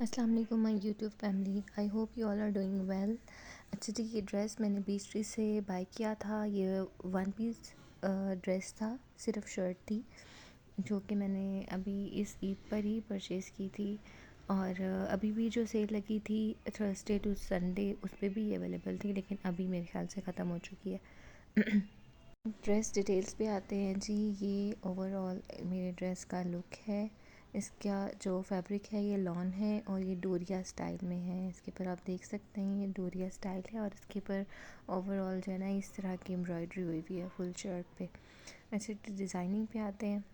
अस्सलाम वालेकुम my YouTube family. I hope you all are doing well. अच्छा जी, ये ड्रेस मैंने बीच स्ट्रीट से बाय किया था। ये वन पीस ड्रेस था, सिर्फ शर्ट थी, जो कि मैंने अभी इस ईद पर ही परचेज़ की थी। और अभी भी जो सेल लगी थी थर्सडे टू संडे, उस पर भी ये अवेलेबल थी, लेकिन अभी मेरे ख्याल से ख़त्म हो चुकी है। ड्रेस डिटेल्स पे आते हैं जी। ये ओवरऑल मेरे ड्रेस का लुक है। इसका जो फैब्रिक है ये लॉन है और ये डोरिया स्टाइल में है। इसके ऊपर आप देख सकते हैं ये डोरिया स्टाइल है और इसके ऊपर ओवरऑल जो है ना इस तरह की एम्ब्रॉयडरी हुई हुई है फुल शर्ट पे। ऐसे डिज़ाइनिंग पे आते हैं।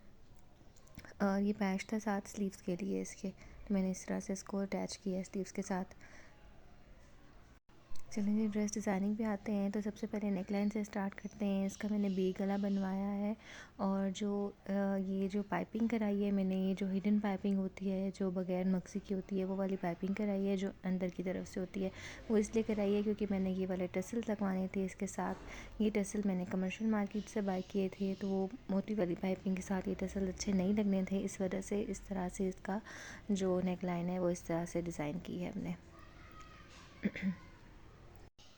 और ये पैच था साथ स्लीव्स के लिए इसके, तो मैंने इस तरह से इसको अटैच किया है स्लीव्स के साथ। चलिए ड्रेस डिज़ाइनिंग पे आते हैं। तो सबसे पहले नेकलाइन से स्टार्ट करते हैं। इसका मैंने वी गला बनवाया है और जो ये जो पाइपिंग कराई है मैंने, ये जो हिडन पाइपिंग होती है जो बगैर मक्सी की होती है, वो वाली पाइपिंग कराई है जो अंदर की तरफ से होती है। वो इसलिए कराई है क्योंकि मैंने ये वाले टसल लगवाने थे इसके साथ। ये टसल मैंने कमर्शियल मार्केट से बाय किए थे, तो वो मोटी वाली पाइपिंग के साथ ये टसल अच्छे नहीं लगने थे, इस वजह से इस तरह से इसका जो नेकलाइन है वो इस तरह से डिज़ाइन की है हमने।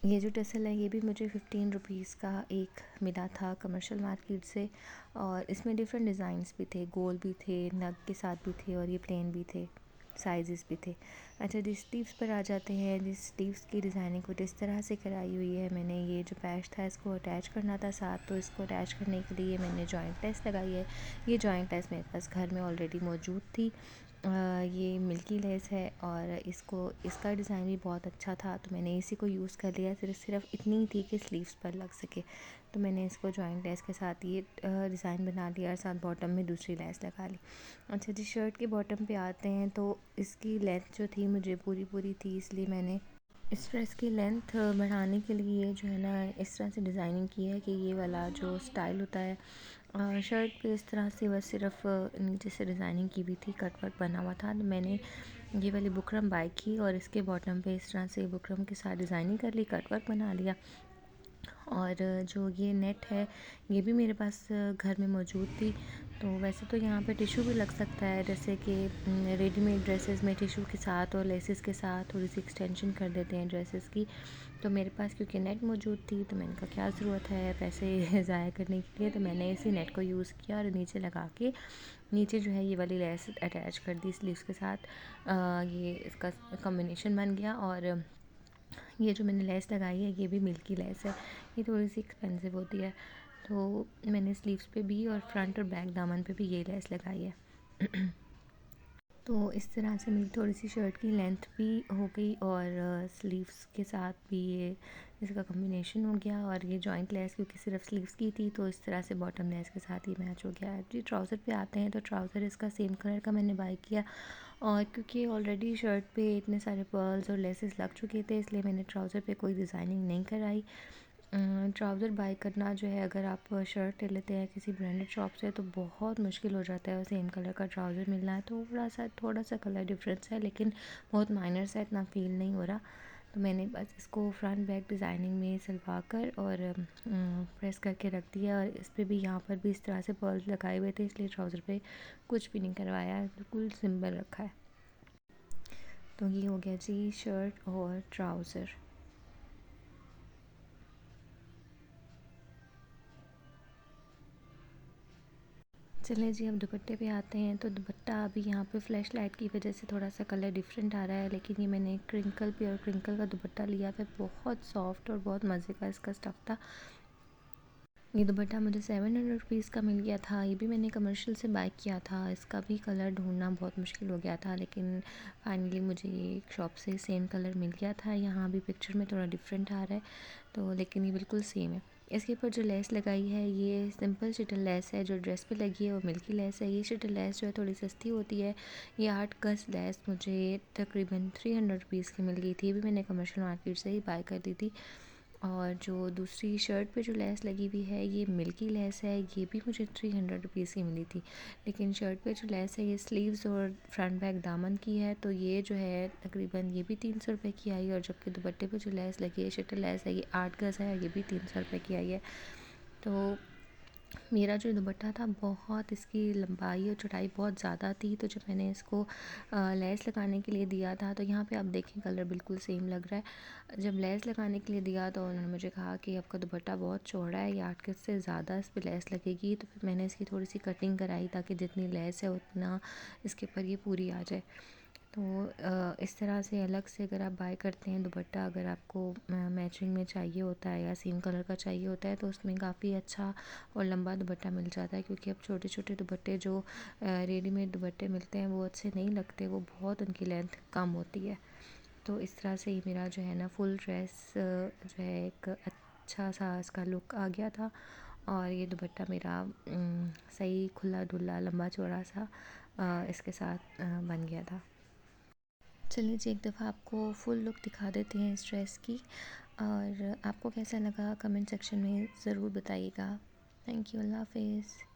ये जो टसल है ये भी मुझे 15 रुपीज़ का एक मिला था कमर्शियल मार्केट से। और इसमें डिफरेंट डिज़ाइंस भी थे, गोल भी थे, नग के साथ भी थे और ये प्लेन भी थे, साइजेस भी थे। अच्छा जी, स्लीव्स पर आ जाते हैं। जिस स्लीव्स की डिज़ाइनिंग कुछ इस तरह से कराई हुई है। मैंने ये जो पैच था इसको अटैच करना था साथ, तो इसको अटैच करने के लिए मैंने जॉइंट लेस लगाई है। ये जॉइंट लेस मेरे पास घर में ऑलरेडी मौजूद थी। ये मिल्की लेस है और इसका डिज़ाइन भी बहुत अच्छा था, तो मैंने इसी को यूज़ कर लिया। सिर्फ इतनी ही थी कि स्लीव्स पर लग सके, तो मैंने इसको जॉइंट लेस के साथ ये डिज़ाइन बना लिया और साथ बॉटम में दूसरी लेस लगा ली। अच्छा जी, शर्ट के बॉटम पे आते हैं। तो इसकी लेंथ जो थी मुझे पूरी पूरी थी, इसलिए मैंने इस ड्रेस की लेंथ बढ़ाने के लिए जो है ना इस तरह से डिज़ाइनिंग की है कि ये वाला जो स्टाइल होता है शर्ट पे इस तरह से बस सिर्फ नीचे से डिज़ाइनिंग की हुई थी, कट वर्क बना हुआ था। तो मैंने ये वाली बुकरम बाय की और इसके बॉटम पे इस तरह से बुकरम के साथ डिज़ाइनिंग कर ली, कट वर्क बना लिया। और जो ये नेट है ये भी मेरे पास घर में मौजूद थी। तो वैसे तो यहाँ पे टिशू भी लग सकता है, जैसे कि रेडीमेड ड्रेसेस में टिशू के साथ और लेसेस के साथ थोड़ी सी एक्सटेंशन कर देते हैं ड्रेसेस की। तो मेरे पास क्योंकि नेट मौजूद थी तो मैंने कहा क्या ज़रूरत है पैसे ज़ाया करने के लिए, तो मैंने इसी नेट को यूज़ किया और नीचे लगा के नीचे जो है ये वाली लेस अटैच कर दी स्लीव्स के साथ। ये इसका कॉम्बिनेशन बन गया। और ये जो मैंने लेस लगाई है ये भी मिल्की लेस है, ये थोड़ी सी एक्सपेंसिव होती है। तो मैंने स्लीव्स पे भी और फ्रंट और बैक दामन पे भी ये लेस लगाई है। तो इस तरह से मेरी थोड़ी सी शर्ट की लेंथ भी हो गई और स्लीव्स के साथ भी ये इसका कॉम्बिनेशन हो गया। और ये जॉइंट लेस क्योंकि सिर्फ स्लीव्स की थी तो इस तरह से बॉटम लेस के साथ ही मैच हो गया है जी। ट्राउज़र पे आते हैं। तो ट्राउज़र इसका सेम कलर का मैंने बाय किया और क्योंकि ऑलरेडी शर्ट पे इतने सारे पर्ल्स और लेसेस लग चुके थे, इसलिए मैंने ट्राउज़र पे कोई डिज़ाइनिंग नहीं कराई। ट्राउज़र बाय करना जो है, अगर आप शर्ट ले लेते हैं किसी ब्रांडेड शॉप से तो बहुत मुश्किल हो जाता है सेम कलर का ट्राउज़र मिलना है। तो थोड़ा सा कलर डिफरेंस है, लेकिन बहुत माइनर सा, इतना फ़ील नहीं हो रहा। तो मैंने बस इसको फ्रंट बैक डिज़ाइनिंग में सिलवा कर और प्रेस करके रख दिया। और इस पर भी यहाँ पर भी इस तरह से पर्ल्स लगाए हुए थे, इसलिए ट्राउज़र पे कुछ भी नहीं करवाया है, बिल्कुल सिंपल रखा है। तो ये हो गया जी शर्ट और ट्राउज़र। चलिए जी, अब दुपट्टे पे आते हैं। तो दुपट्टा अभी यहाँ पे फ्लैश लाइट की वजह से थोड़ा सा कलर डिफरेंट आ रहा है, लेकिन ये मैंने क्रिंकल प्योर क्रिंकल का दुपट्टा लिया है, बहुत सॉफ्ट और बहुत मज़े का इसका स्टफ़ था। ये दुपट्टा मुझे 700 रुपीज़ का मिल गया था। ये भी मैंने कमर्शियल से बाय किया था। इसका भी कलर ढूंढना बहुत मुश्किल हो गया था, लेकिन फाइनली मुझे ये एक शॉप से सेम कलर मिल गया था। यहाँ भी पिक्चर में थोड़ा डिफरेंट आ रहा है, तो लेकिन ये बिल्कुल सेम है। इसके ऊपर जो लेस लगाई है ये सिंपल शटल लेस है, जो ड्रेस पे लगी है वो मिल्की लेस है। ये शटल लेस जो है थोड़ी सस्ती होती है। ये 8 गज लेस मुझे तकरीबन 300 रुपीज़ की मिल गई थी। ये भी मैंने कमर्शियल मार्केट से ही बाय कर दी थी। और जो दूसरी शर्ट पे जो लेस लगी हुई है ये मिल्की लेस है, ये भी मुझे 300 रुपीज़ की मिली थी। लेकिन शर्ट पे जो लेस है ये स्लीव्स और फ्रंट बैक दामन की है, तो ये जो है तकरीबन ये भी 300 रुपये की आई। और जबकि दुपट्टे पे जो लेस लगी है शटल लेस है, ये 8 गज है, ये भी 300 रुपये की आई है। तो मेरा जो दुपट्टा था बहुत इसकी लंबाई और चौड़ाई बहुत ज़्यादा थी, तो जब मैंने इसको लेस लगाने के लिए दिया था, तो यहाँ पे आप देखें कलर बिल्कुल सेम लग रहा है। जब लेस लगाने के लिए दिया तो उन्होंने मुझे कहा कि आपका दुपट्टा बहुत चौड़ा है, ये 8 गज से ज़्यादा इस पर लेस लगेगी। तो फिर मैंने इसकी थोड़ी सी कटिंग कराई ताकि जितनी लेस है उतना इसके ऊपर ये पूरी आ जाए। तो इस तरह से अलग से अगर आप बाय करते हैं दुपट्टा, अगर आपको मैचिंग में चाहिए होता है या सेम कलर का चाहिए होता है, तो उसमें काफ़ी अच्छा और लंबा दुपट्टा मिल जाता है। क्योंकि अब छोटे छोटे दुपट्टे जो रेडीमेड दुपट्टे मिलते हैं वो अच्छे नहीं लगते, वो बहुत उनकी लेंथ कम होती है। तो इस तरह से ही मेरा जो है ना फुल ड्रेस जो है एक अच्छा सा इसका लुक आ गया था। और ये दुपट्टा मेरा सही खुला डुला लंबा चौड़ा सा इसके साथ बन गया था। चलिए जी, एक दफ़ा आपको फुल लुक दिखा देते हैं इस ड्रेस की, और आपको कैसा लगा कमेंट सेक्शन में ज़रूर बताइएगा। थैंक यू, अल्लाह हाफ़िज़।